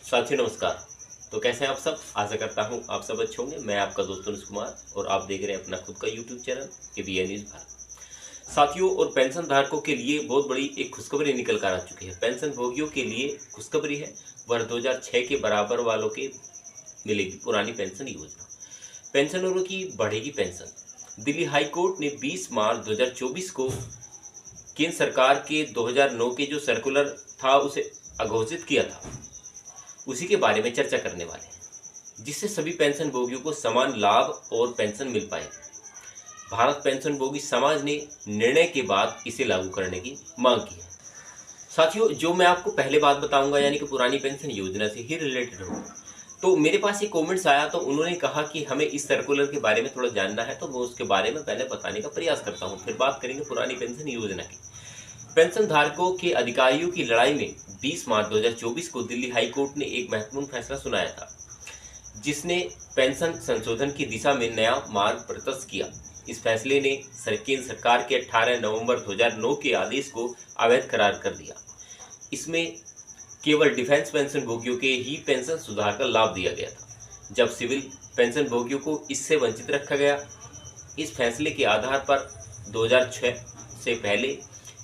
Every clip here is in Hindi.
साथियों नमस्कार। तो कैसे हैं आप सब? आशा करता हूं आप सब अच्छे होंगे। मैं आपका दोस्त अनुज कुमार और आप देख रहे हैं अपना खुद का YouTube channel ABN news Bharat. साथियों और पेंशन धारकों के लिए बहुत बड़ी एक खुशखबरी निकल कर आ चुकी है। पेंशन भोगियों के लिए खुशखबरी है, वर्ष 2006 के बराबर वालों के मिलेगी पुरानी पेंशन योजना। पेंशनरों की बढ़ेगी पेंशन। दिल्ली हाई कोर्ट ने 20 मार्च 2024 को केंद्र सरकार के 2009 के जो सर्कुलर था उसे अघोषित किया था, उसी के बारे में चर्चा करने वाले हैं, जिससे सभी पेंशन भोगियों को समान लाभ और पेंशन मिल पाएगी। भारत पेंशन भोगी समाज ने निर्णय के बाद इसे लागू करने की मांग की है। साथियों, जो मैं आपको पहले बात बताऊंगा यानी कि पुरानी पेंशन योजना से ही रिलेटेड होगा। तो मेरे पास एक कमेंट्स आया, तो उन्होंने कहा कि हमें इस सर्कुलर के बारे में थोड़ा जानना है, तो मैं उसके बारे में पहले बताने का प्रयास करता हूँ, फिर बात करेंगे पुरानी पेंशन योजना की। पेंशन धारकों के अधिकारियों की लड़ाई में 20 मार्च 2024 को दिल्ली हाई कोर्ट ने एक महत्वपूर्ण फैसला सुनाया था, जिसने पेंशन संशोधन की दिशा में नया मार्ग प्रशस्त किया। इस फैसले ने केंद्र सरकार के 18 नवंबर 2009 के आदेश को अवैध करार कर दिया। इसमें केवल डिफेंस पेंशन भोगियों के ही पेंशन सुधार का लाभ दिया गया था, जब सिविल पेंशन भोगियों को इससे वंचित रखा गया। इस फैसले के आधार पर 2006 से पहले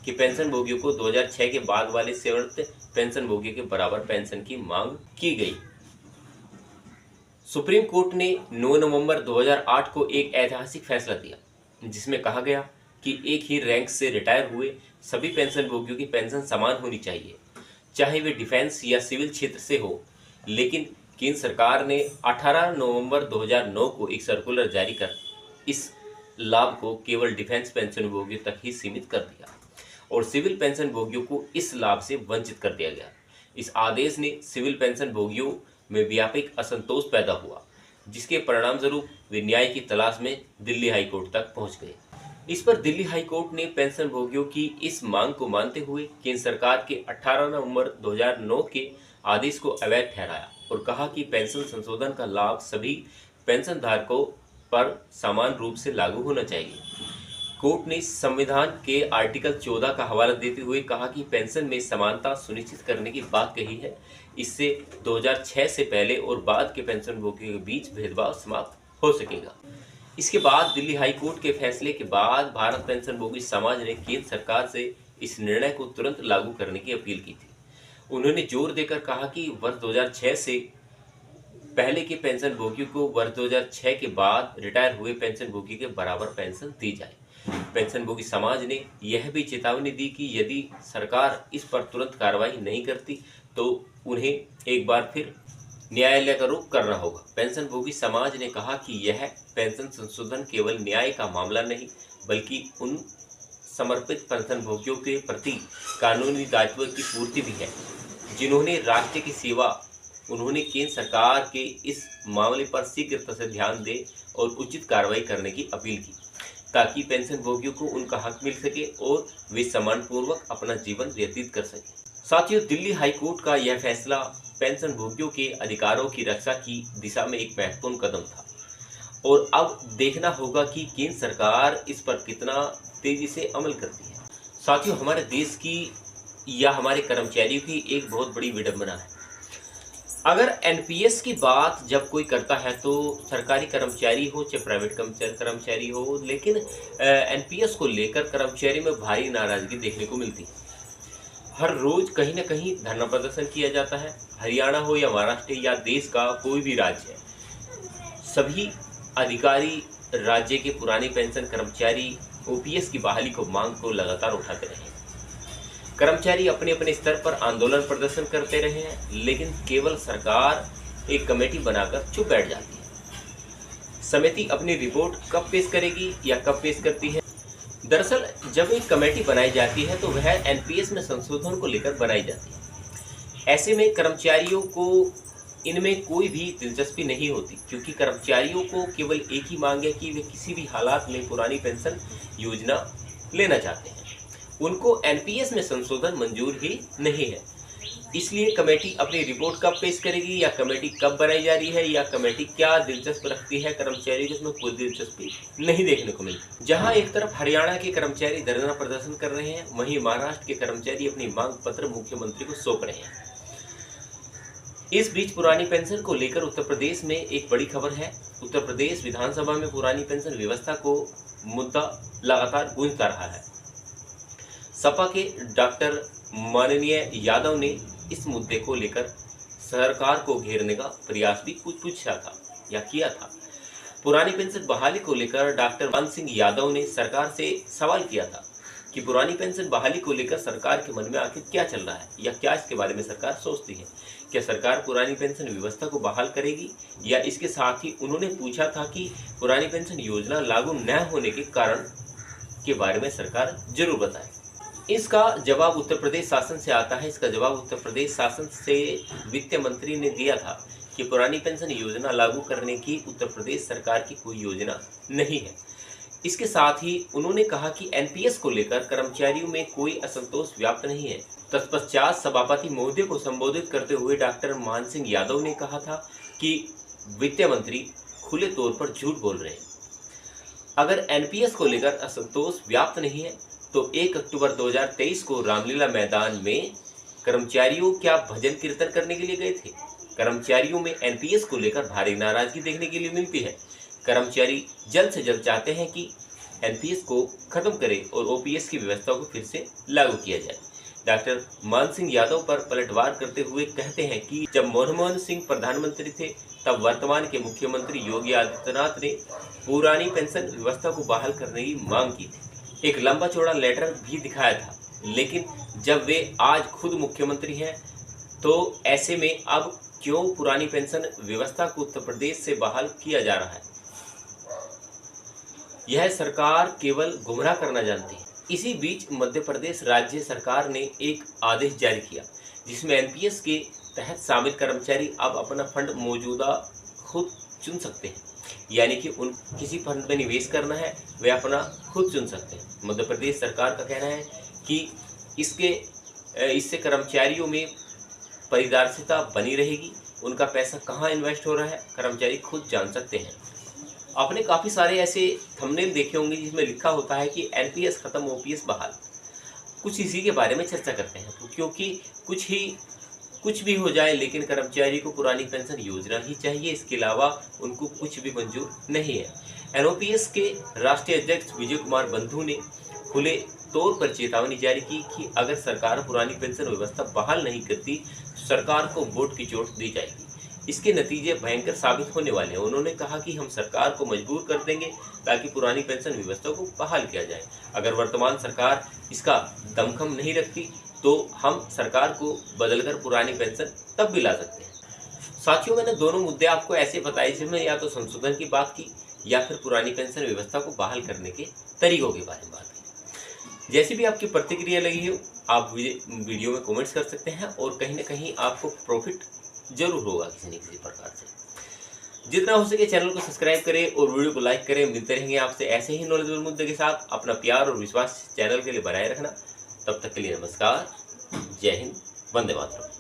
कि पेंशन भोगियों को 2006 के बाद वाले सेवानिवृत्त पेंशन भोगियों के बराबर पेंशन की मांग की गई। सुप्रीम कोर्ट ने 9 नवंबर 2008 को एक ऐतिहासिक फैसला दिया, जिसमें कहा गया कि एक ही रैंक से रिटायर हुए सभी पेंशन भोगियों की पेंशन समान होनी चाहिए, चाहे वे डिफेंस या सिविल क्षेत्र से हो। लेकिन केंद्र सरकार ने 18 नवंबर 2009 को एक सर्कुलर जारी कर इस लाभ को केवल डिफेंस पेंशन भोगियों तक ही सीमित कर दिया और सिविल पेंशन भोगियों को इस लाभ से वंचित कर दिया गया। इस आदेश ने सिविल पेंशन भोगियों में व्यापक असंतोष पैदा हुआ, जिसके परिणाम स्वरूप वे न्याय की तलाश में दिल्ली हाई कोर्ट तक पहुंच गए। इस पर दिल्ली हाई कोर्ट ने पेंशन भोगियों की इस मांग को मानते हुए केंद्र सरकार के 18 नवंबर 2009 के आदेश को अवैध ठहराया और कहा कि पेंशन संशोधन का लाभ सभी पेंशन धारकों पर समान रूप से लागू होना चाहिए। कोर्ट ने संविधान के आर्टिकल 14 का हवाला देते हुए कहा कि पेंशन में समानता सुनिश्चित करने की बात कही है। इससे 2006 से पहले और बाद के पेंशन भोगियों के बीच भेदभाव समाप्त हो सकेगा। इसके बाद दिल्ली हाई कोर्ट के फैसले के बाद भारत पेंशन भोगी समाज ने केंद्र सरकार से इस निर्णय को तुरंत लागू करने की अपील की थी। उन्होंने जोर देकर कहा कि वर्ष 2006 से पहले के पेंशन भोगियों को वर्ष 2006 के बाद रिटायर हुए पेंशन भोगी के बराबर पेंशन दी जाए। पेंशन भोगी समाज ने यह भी चेतावनी दी कि यदि सरकार इस पर तुरंत कार्रवाई नहीं करती तो उन्हें एक बार फिर न्यायालय का रुख करना होगा। पेंशन भोगी समाज ने कहा कि यह पेंशन संशोधन केवल न्याय का मामला नहीं, बल्कि उन समर्पित पेंशन भोगियों के प्रति कानूनी दायित्व की पूर्ति भी है, जिन्होंने राष्ट्र की सेवा। उन्होंने केंद्र सरकार के इस मामले पर शीघ्रता से ध्यान दे और उचित कार्रवाई करने की अपील की, ताकि पेंशन भोगियों को उनका हक मिल सके और वे सम्मानपूर्वक अपना जीवन व्यतीत कर सकें। साथियों, दिल्ली हाई कोर्ट का यह फैसला पेंशन भोगियों के अधिकारों की रक्षा की दिशा में एक महत्वपूर्ण कदम था और अब देखना होगा कि केंद्र सरकार इस पर कितना तेजी से अमल करती है। साथियों, हमारे देश की या हमारे कर्मचारियों की एक बहुत बड़ी विडंबना है। अगर एनपीएस की बात जब कोई करता है तो सरकारी कर्मचारी हो चाहे प्राइवेट कर्मचारी हो, लेकिन एनपीएस को लेकर कर्मचारी में भारी नाराजगी देखने को मिलती है। हर रोज कहीं ना कहीं धरना प्रदर्शन किया जाता है। हरियाणा हो या महाराष्ट्र या देश का कोई भी राज्य है, सभी अधिकारी राज्य के पुरानी पेंशन कर्मचारी ओपीएस की बहाली को मांग को लगातार उठाते रहे। कर्मचारी अपने अपने स्तर पर आंदोलन प्रदर्शन करते रहे हैं, लेकिन केवल सरकार एक कमेटी बनाकर चुप बैठ जाती है। समिति अपनी रिपोर्ट कब पेश करेगी या कब पेश करती है? दरअसल जब एक कमेटी बनाई जाती है तो वह एनपीएस में संशोधन को लेकर बनाई जाती है। ऐसे में कर्मचारियों को इनमें कोई भी दिलचस्पी नहीं होती, क्योंकि कर्मचारियों को केवल एक ही मांग है कि वे किसी भी हालात में पुरानी पेंशन योजना लेना चाहते हैं। उनको एनपीएस में संशोधन मंजूर ही नहीं है। इसलिए कमेटी अपनी रिपोर्ट कब पेश करेगी या कमेटी कब बनाई जा रही है या कमेटी क्या दिलचस्प रखती है कर्मचारी को, इसमें कोई दिलचस्पी नहीं देखने को मिलती। जहां एक तरफ हरियाणा के कर्मचारी धरना प्रदर्शन कर रहे हैं, वहीं महाराष्ट्र के कर्मचारी अपनी मांग पत्र मुख्यमंत्री को सौंप रहे हैं। इस बीच पुरानी पेंशन को लेकर उत्तर प्रदेश में एक बड़ी खबर है। उत्तर प्रदेश विधानसभा में पुरानी पेंशन व्यवस्था को मुद्दा लगातार गूंजता रहा है। सपा के डॉक्टर माननीय यादव ने इस मुद्दे को लेकर सरकार को घेरने का प्रयास भी पूछा था या किया था। पुरानी पेंशन बहाली को लेकर डॉक्टर मान सिंह यादव ने सरकार से सवाल किया था कि पुरानी पेंशन बहाली को लेकर सरकार के मन में आखिर क्या चल रहा है या क्या इसके बारे में सरकार सोचती है। क्या सरकार पुरानी पेंशन व्यवस्था को बहाल करेगी, या इसके साथ ही उन्होंने पूछा था कि पुरानी पेंशन योजना लागू न होने के कारण के बारे में सरकार जरूर बताए। इसका जवाब उत्तर प्रदेश शासन से आता है। इसका जवाब उत्तर प्रदेश शासन से वित्त मंत्री ने दिया था कि पुरानी पेंशन योजना लागू करने की उत्तर प्रदेश सरकार की कोई योजना नहीं है। इसके साथ ही उन्होंने कहा कि एनपीएस को लेकर कर्मचारियों में कोई असंतोष व्याप्त नहीं है। तत्पश्चात सभापति महोदय को संबोधित करते हुए डॉक्टर मान सिंह यादव ने कहा था कि वित्त मंत्री खुले तौर पर झूठ बोल रहे हैं। अगर एनपीएस को लेकर असंतोष व्याप्त नहीं है तो 1 अक्टूबर 2023 को रामलीला मैदान में कर्मचारियों क्या भजन कीर्तन करने के लिए गए थे? कर्मचारियों में एनपीएस को लेकर भारी नाराजगी देखने के लिए मिलती है। कर्मचारी जल्द से जल्द चाहते हैं कि एनपीएस को खत्म करें और ओपीएस की व्यवस्था को फिर से लागू किया जाए। डॉक्टर मान सिंह यादव पर पलटवार करते हुए कहते हैं कि जब मनमोहन सिंह प्रधानमंत्री थे तब वर्तमान के मुख्यमंत्री योगी आदित्यनाथ ने पुरानी पेंशन व्यवस्था को बहाल करने की मांग की थी। एक लंबा चौड़ा लेटर भी दिखाया था, लेकिन जब वे आज खुद मुख्यमंत्री हैं तो ऐसे में अब क्यों पुरानी पेंशन व्यवस्था को उत्तर प्रदेश से बहाल किया जा रहा है? यह सरकार केवल गुमराह करना जानती है। इसी बीच मध्य प्रदेश राज्य सरकार ने एक आदेश जारी किया जिसमें एनपीएस के तहत शामिल कर्मचारी अब अपना फंड मौजूदा खुद चुन सकते हैं, यानी कि उन किसी फंड में निवेश करना है वे अपना खुद चुन सकते हैं। मध्य प्रदेश सरकार का कहना है कि इससे कर्मचारियों में पारदर्शिता बनी रहेगी। उनका पैसा कहाँ इन्वेस्ट हो रहा है कर्मचारी खुद जान सकते हैं। आपने काफ़ी सारे ऐसे थंबनेल देखे होंगे जिसमें लिखा होता है कि एनपीएस खत्म ओपीएस बहाल। कुछ इसी के बारे में चर्चा करते हैं, तो क्योंकि कुछ भी हो जाए लेकिन कर्मचारी को पुरानी पेंशन योजना ही चाहिए, इसके अलावा उनको कुछ भी मंजूर नहीं है। एनओपीएस के राष्ट्रीय अध्यक्ष विजय कुमार बंधु ने खुले तौर पर चेतावनी जारी की कि अगर सरकार पुरानी पेंशन व्यवस्था बहाल नहीं करती तो सरकार को वोट की चोट दी जाएगी। इसके नतीजे भयंकर साबित होने वाले हैं। उन्होंने कहा कि हम सरकार को मजबूर कर देंगे ताकि पुरानी पेंशन व्यवस्था को बहाल किया जाए। अगर वर्तमान सरकार इसका दमखम नहीं रखती तो हम सरकार को बदलकर पुरानी पेंशन तब भी ला सकते हैं। साथियों, मैंने दोनों मुद्दे आपको ऐसे बताए जिसमें या तो संशोधन की बात की या फिर पुरानी पेंशन व्यवस्था को बहाल करने के तरीकों के बारे में बात की। जैसी भी आपकी प्रतिक्रिया लगी हो आप वीडियो में कमेंट्स कर सकते हैं और कहीं ना कहीं आपको प्रॉफिट जरूर होगा किसी न किसी प्रकार से। जितना हो सके चैनल को सब्सक्राइब करें और वीडियो को लाइक करें। मिलते रहेंगे आपसे ऐसे ही नॉलेजेबल मुद्दे के साथ। अपना प्यार और विश्वास चैनल के लिए बनाए रखना। तब तक के लिए नमस्कार, जय हिंद, वंदे मातरम।